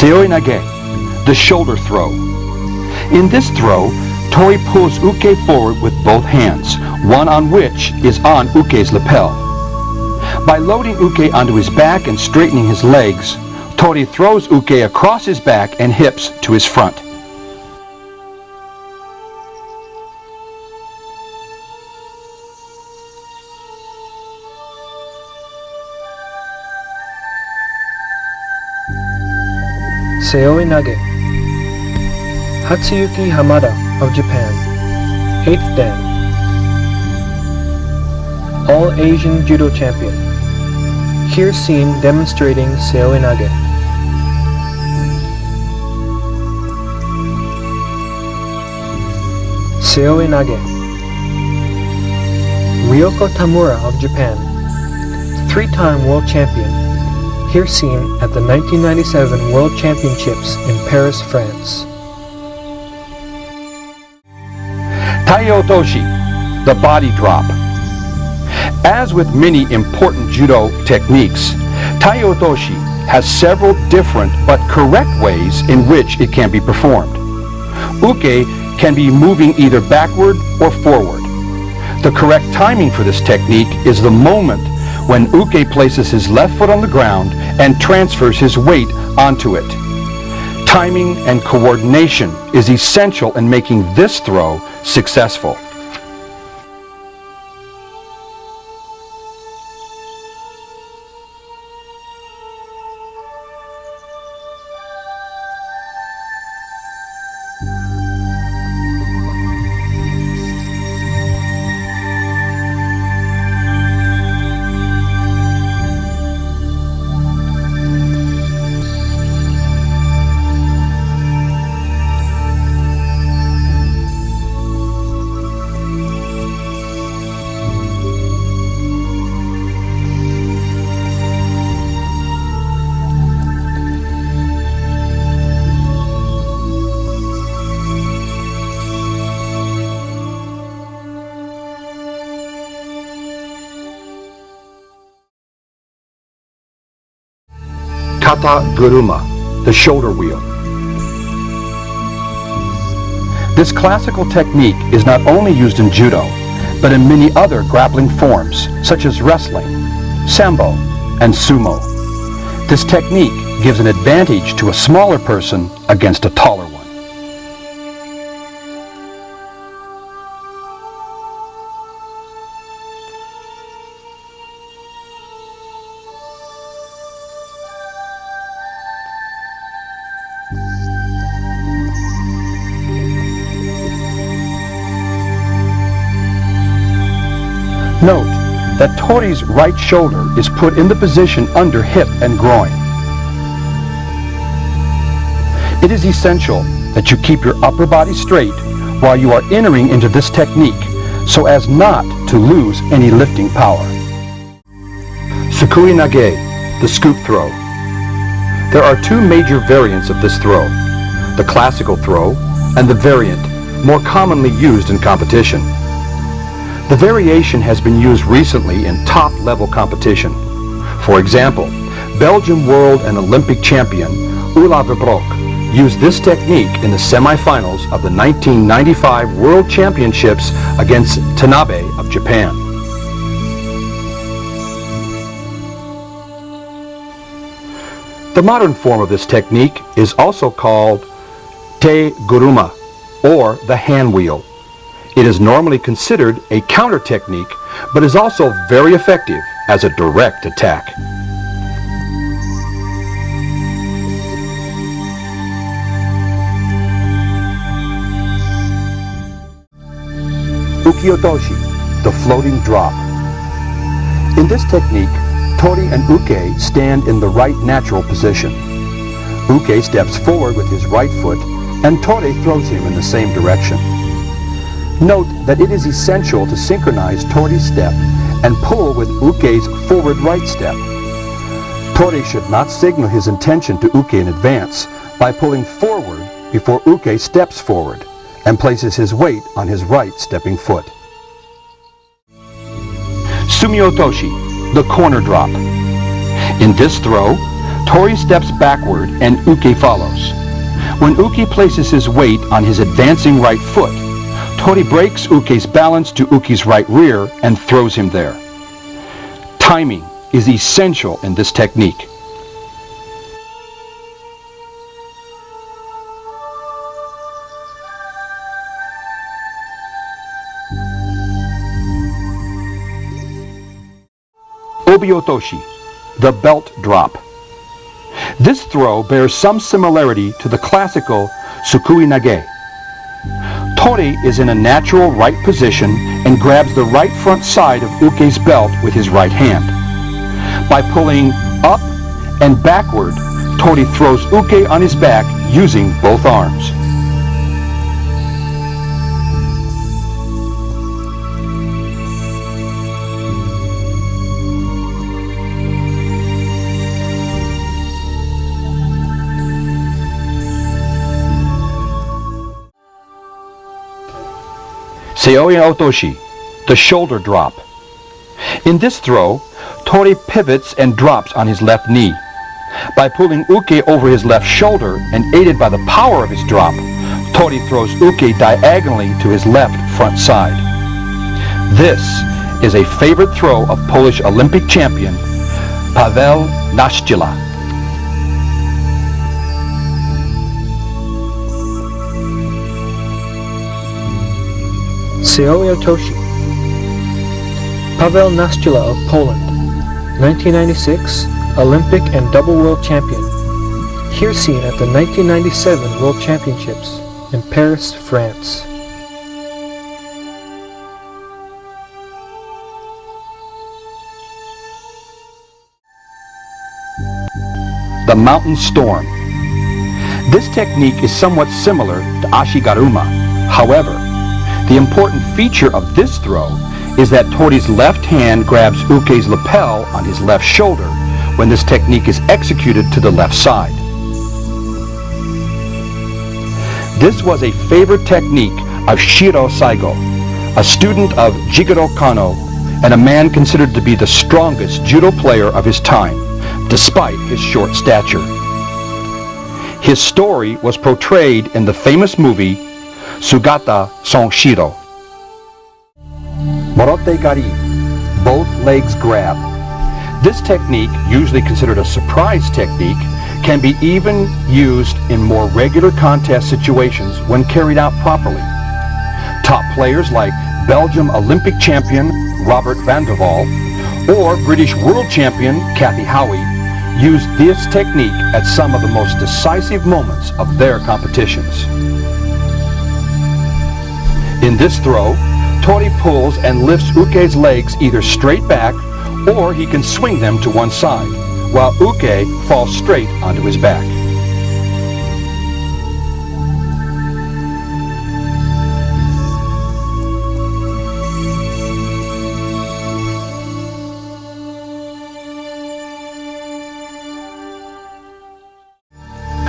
Seoi nage, the shoulder throw. In this throw, Tori pulls uke forward with both hands, one on which is on uke's lapel. By loading uke onto his back and straightening his legs, Tori throws uke across his back and hips to his front. Seoi nage. Hatsuyuki Hamada of Japan, 8th Dan. All Asian Judo Champion. Here seen demonstrating Seoi nage. Seoi nage. Ryoko Tamura of Japan, 3-time world champion. Here seen at the 1997 World Championships in Paris, France. Taiotoshi, the body drop. As with many important judo techniques, Taiotoshi has several different but correct ways in which it can be performed. Uke can be moving either backward or forward. The correct timing for this technique is the moment when uke places his left foot on the ground and transfers his weight onto it. Timing and coordination is essential in making this throw successful. Kata guruma, the shoulder wheel. This classical technique is not only used in judo, but in many other grappling forms, such as wrestling, sambo, and sumo. This technique gives an advantage to a smaller person against a taller one. Note that Tori's right shoulder is put in the position under hip and groin. It is essential that you keep your upper body straight while you are entering into this technique so as not to lose any lifting power. Sukui nage, the scoop throw. There are two major variants of this throw, the classical throw and the variant, more commonly used in competition. The variation has been used recently in top-level competition. For example, Belgian world and Olympic champion Ulla Verbrugge used this technique in the semifinals of the 1995 World Championships against Tanabe of Japan. The modern form of this technique is also called te guruma, or the hand wheel. It is normally considered a counter technique, but is also very effective as a direct attack. Ukiotoshi, the floating drop. In this technique, Tori and Uke stand in the right natural position. Uke steps forward with his right foot, and Tori throws him in the same direction. Note that it is essential to synchronize Tori's step and pull with Uke's forward right step. Tori should not signal his intention to Uke in advance by pulling forward before Uke steps forward and places his weight on his right stepping foot. Sumiotoshi, the corner drop. In this throw, Tori steps backward and Uke follows. When Uke places his weight on his advancing right foot, Tori breaks Uke's balance to Uke's right rear and throws him there. Timing is essential in this technique. Obiotoshi, the belt drop. This throw bears some similarity to the classical Sukui nage. Tori is in a natural right position and grabs the right front side of Uke's belt with his right hand. By pulling up and backward, Tori throws Uke on his back using both arms. Seoya Otoshi, the shoulder drop. In this throw, Tori pivots and drops on his left knee. By pulling Uke over his left shoulder and aided by the power of his drop, Tori throws Uke diagonally to his left front side. This is a favorite throw of Polish Olympic champion Paweł Nastila. Seoya Otoshi. Paweł Nastila of Poland, 1996 Olympic and double world champion. Here seen at the 1997 World Championships in Paris, France. The mountain storm. This technique is somewhat similar to ashigaruma. However, the important feature of this throw is that Tori's left hand grabs Uke's lapel on his left shoulder when this technique is executed to the left side. This was a favorite technique of Shiro Saigo, a student of Jigoro Kano and a man considered to be the strongest judo player of his time, despite his short stature. His story was portrayed in the famous movie Sugata Son Shiro. Morote gari, both legs grab. This technique, usually considered a surprise technique, can be even used in more regular contest situations when carried out properly. Top players like Belgium Olympic champion Robert van der Waal or British world champion Kathy Howie used this technique at some of the most decisive moments of their competitions. In this throw, Tori pulls and lifts Uke's legs either straight back or he can swing them to one side, while Uke falls straight onto his back.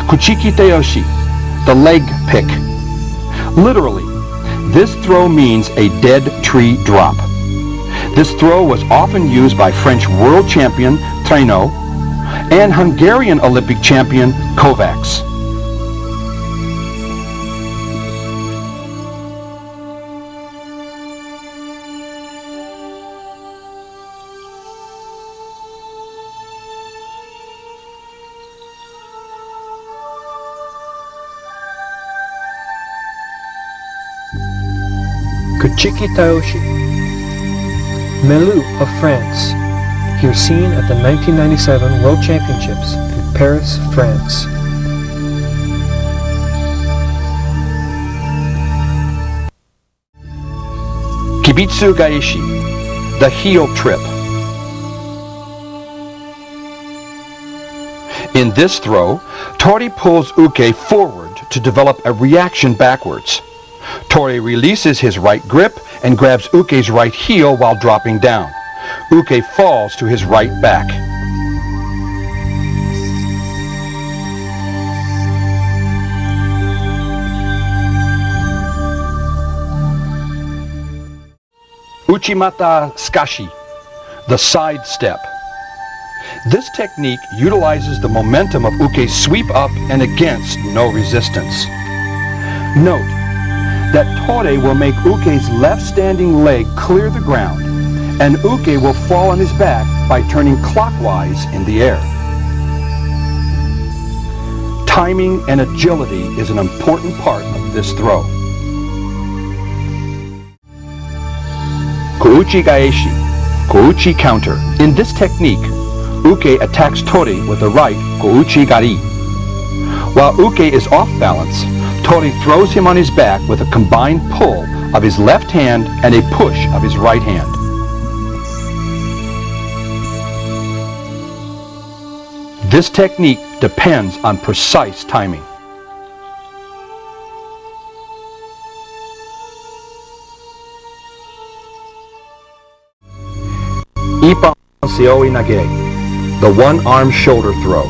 Kuchiki Teyoshi, the leg pick. Literally, this throw means a dead tree drop. This throw was often used by French world champion Treno and Hungarian Olympic champion Kovacs. Kuchiki Taoshi. Melou of France, here seen at the 1997 World Championships in Paris, France. Kibitsu Gaeshi, the heel trip. In this throw, Tori pulls Uke forward to develop a reaction backwards. Tori releases his right grip and grabs Uke's right heel while dropping down. Uke falls to his right back. Uchimata Skashi, the side step. This technique utilizes the momentum of uke's sweep up and against no resistance. Note that Tori will make uke's left standing leg clear the ground, and uke will fall on his back by turning clockwise in the air. Timing and agility is an important part of this throw. Kouchi gaeshi, kouchi counter. In this technique, uke attacks Tori with the right kouchi gari. While uke is off balance, Tori throws him on his back with a combined pull of his left hand and a push of his right hand. This technique depends on precise timing. Ippon seoi nage, the one-arm shoulder throw.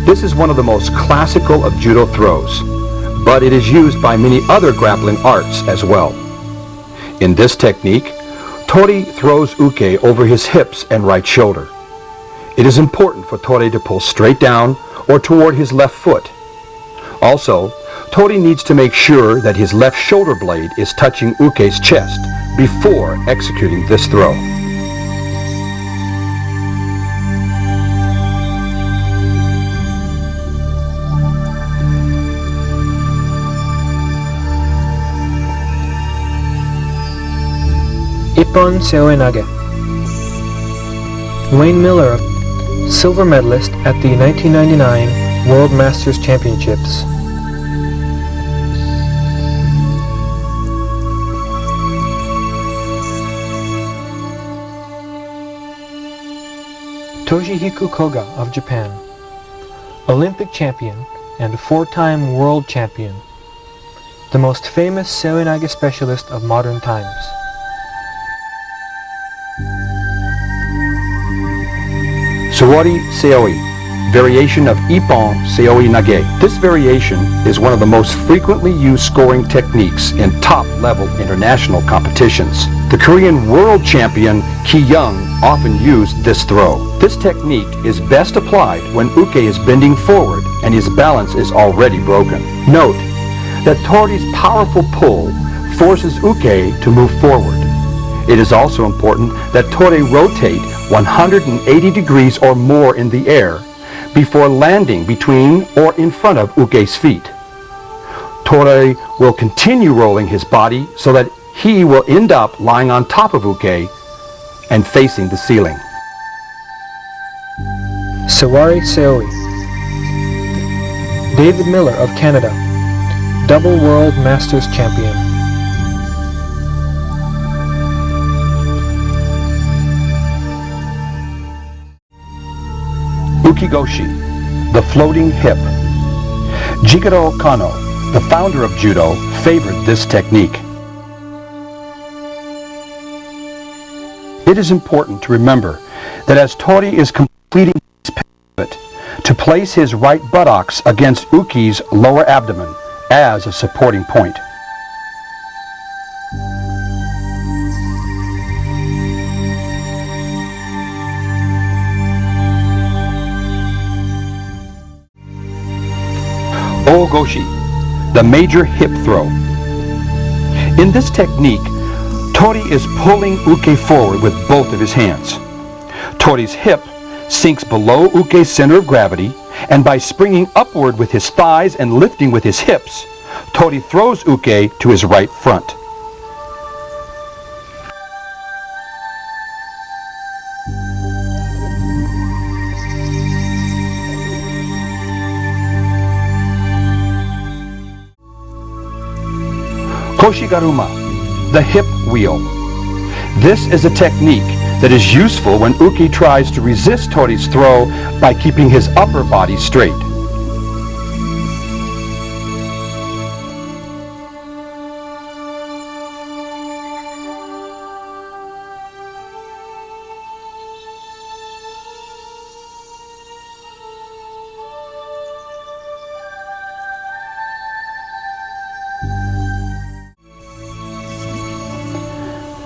This is one of the most classical of judo throws, but it is used by many other grappling arts as well. In this technique, Tori throws uke over his hips and right shoulder. It is important for Tori to pull straight down or toward his left foot. Also, Tori needs to make sure that his left shoulder blade is touching uke's chest before executing this throw. Ippon seoi nage. Wayne Miller, silver medalist at the 1999 World Masters Championships. Toshihiko Koga of Japan, Olympic champion and four-time world champion, the most famous seoi nage specialist of modern times. Suwari seoi, variation of Ippon seoi nage. This variation is one of the most frequently used scoring techniques in top-level international competitions. The Korean world champion Ki Young often used this throw. This technique is best applied when uke is bending forward and his balance is already broken. Note that Tori's powerful pull forces uke to move forward. It is also important that Tori rotate 180 degrees or more in the air before landing between or in front of uke's feet. Tori will continue rolling his body so that he will end up lying on top of uke and facing the ceiling. Sawari seoi. David Miller of Canada, double World Masters champion. Ukigoshi, the floating hip. Jigoro Kano, the founder of judo, favored this technique. It is important to remember that as Tori is completing his pivot, to place his right buttocks against uke's lower abdomen as a supporting point. Ogoshi, the major hip throw. In this technique, Tori is pulling uke forward with both of his hands. Tori's hip sinks below uke's center of gravity, and by springing upward with his thighs and lifting with his hips, Tori throws uke to his right front. Koshigaruma, the hip wheel. This is a technique that is useful when uke tries to resist Tori's throw by keeping his upper body straight.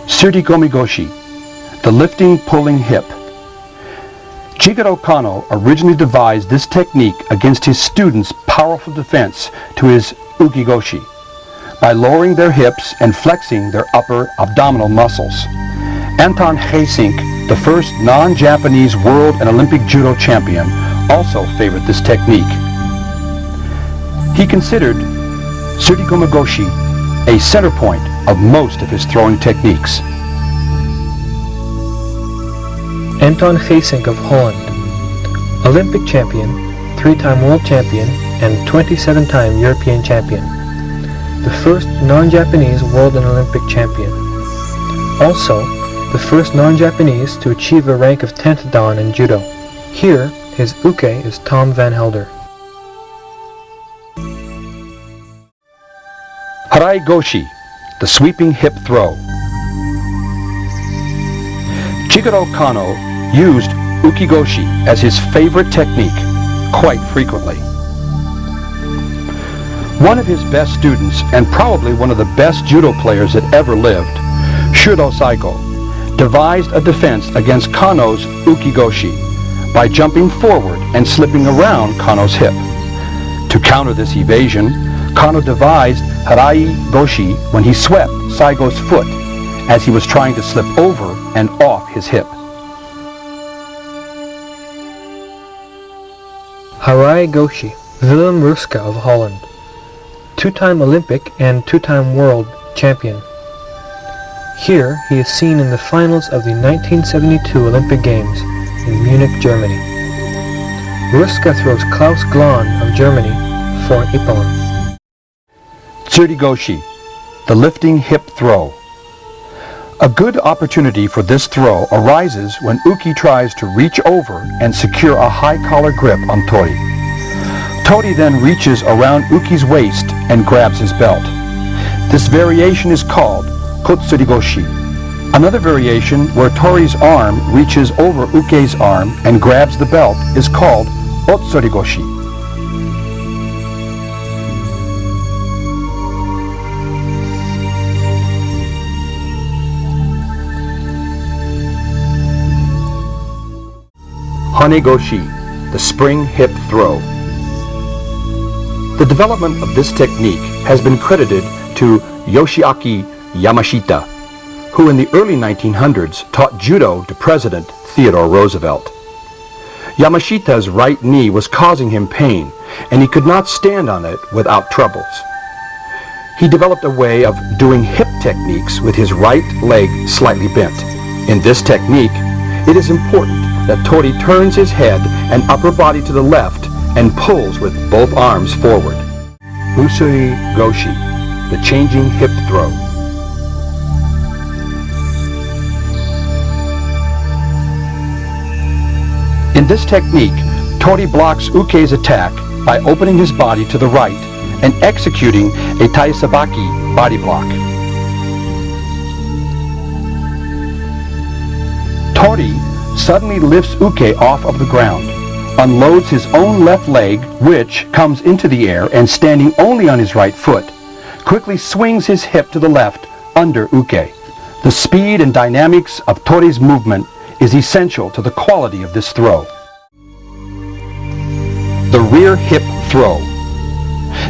Surikomigoshi, the lifting pulling hip. Jigoro Kano originally devised this technique against his students' powerful defense to his ukigoshi by lowering their hips and flexing their upper abdominal muscles. Anton Heysink, the first non-Japanese world and Olympic judo champion, also favored this technique. He considered Tsurikomagoshi a center point of most of his throwing techniques. Anton Heysink of Holland, Olympic champion, 3-time world champion, and 27-time European champion. The first non-Japanese world and Olympic champion. Also, the first non-Japanese to achieve a rank of 10th dan in judo. Here, his uke is Tom Van Helder. Harai Goshi, the sweeping hip throw. Jigoro Kano used ukigoshi as his favorite technique quite frequently. One of his best students, and probably one of the best judo players that ever lived, Shudo Saiko, devised a defense against Kano's ukigoshi by jumping forward and slipping around Kano's hip. To counter this evasion, Kano devised Harai Goshi when he swept Saigo's foot as he was trying to slip over and off his hip. Harai Goshi, Willem Ruska of Holland, 2-time Olympic and 2-time world champion. Here he is seen in the finals of the 1972 Olympic Games in Munich, Germany. Ruska throws Klaus Glahn of Germany for an ippon. Tsurikogoshi, the lifting hip throw. A good opportunity for this throw arises when uki tries to reach over and secure a high collar grip on tori. Tori then reaches around uki's waist and grabs his belt. This variation is called kotsurigoshi. Another variation where tori's arm reaches over uke's arm and grabs the belt is called otsurigoshi. Hanegoshi, the spring hip throw. The development of this technique has been credited to Yoshiaki Yamashita, who in the early 1900s taught judo to President Theodore Roosevelt. Yamashita's right knee was causing him pain, and he could not stand on it without troubles. He developed a way of doing hip techniques with his right leg slightly bent. In this technique, it is important that tori turns his head and upper body to the left and pulls with both arms forward. Usui Goshi, the changing hip throw. In this technique, tori blocks uke's attack by opening his body to the right and executing a taisabaki body block. Tori suddenly lifts uke off of the ground, unloads his own left leg, which comes into the air and standing only on his right foot, quickly swings his hip to the left under uke. The speed and dynamics of tori's movement is essential to the quality of this throw. The rear hip throw.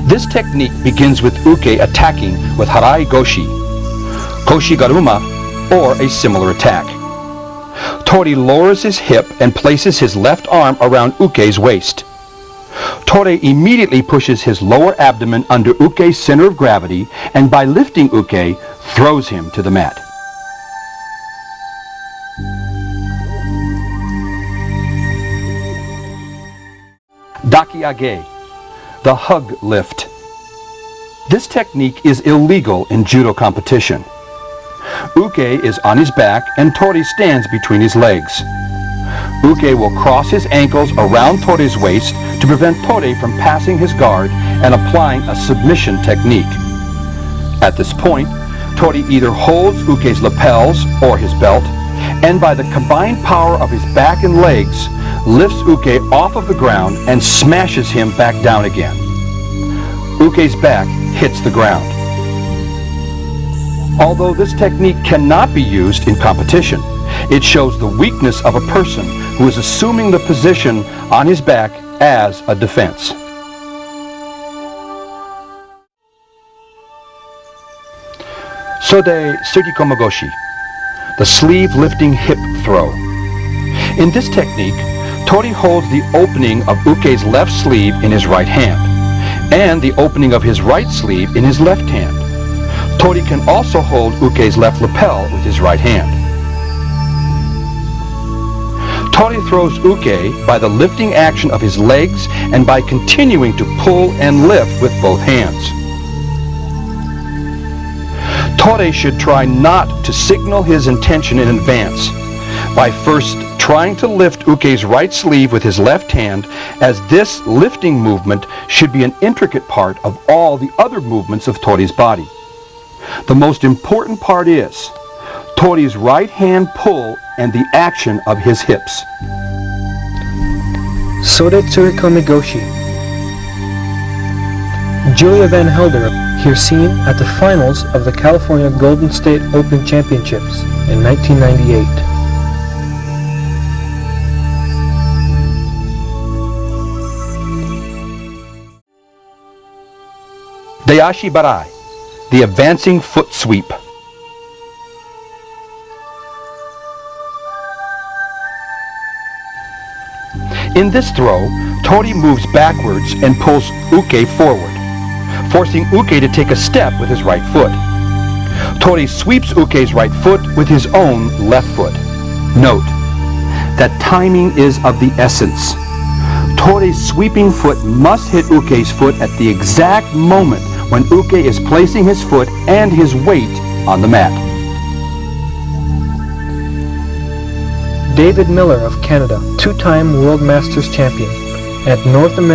This technique begins with uke attacking with harai goshi, koshigaruma, or a similar attack. Tori lowers his hip and places his left arm around uke's waist. Tori immediately pushes his lower abdomen under uke's center of gravity and by lifting uke, throws him to the mat. Dakiage, the hug lift. This technique is illegal in judo competition. Uke is on his back and tori stands between his legs. Uke will cross his ankles around tori's waist to prevent tori from passing his guard and applying a submission technique. At this point, tori either holds uke's lapels or his belt, and by the combined power of his back and legs, lifts uke off of the ground and smashes him back down again. Uke's back hits the ground. Although this technique cannot be used in competition, it shows the weakness of a person who is assuming the position on his back as a defense. Sode Tsukikomagoshi, the sleeve lifting hip throw. In this technique, Tori holds the opening of Uke's left sleeve in his right hand, and the opening of his right sleeve in his left hand. Tori can also hold Uke's left lapel with his right hand. Tori throws Uke by the lifting action of his legs and by continuing to pull and lift with both hands. Tori should try not to signal his intention in advance by first trying to lift Uke's right sleeve with his left hand, as this lifting movement should be an intricate part of all the other movements of Tori's body. The most important part is Tori's right hand pull and the action of his hips. Sode Tsukikomagoshi. Julia Van Helder, here seen at the finals of the California Golden State Open Championships in 1998. Dayashi Barai, the advancing foot sweep. In this throw, Tori moves backwards and pulls Uke forward, forcing Uke to take a step with his right foot. Tori sweeps Uke's right foot with his own left foot. Note that timing is of the essence. Tori's sweeping foot must hit Uke's foot at the exact moment when Uke is placing his foot and his weight on the mat. David Miller of Canada, two-time World Masters champion, at North American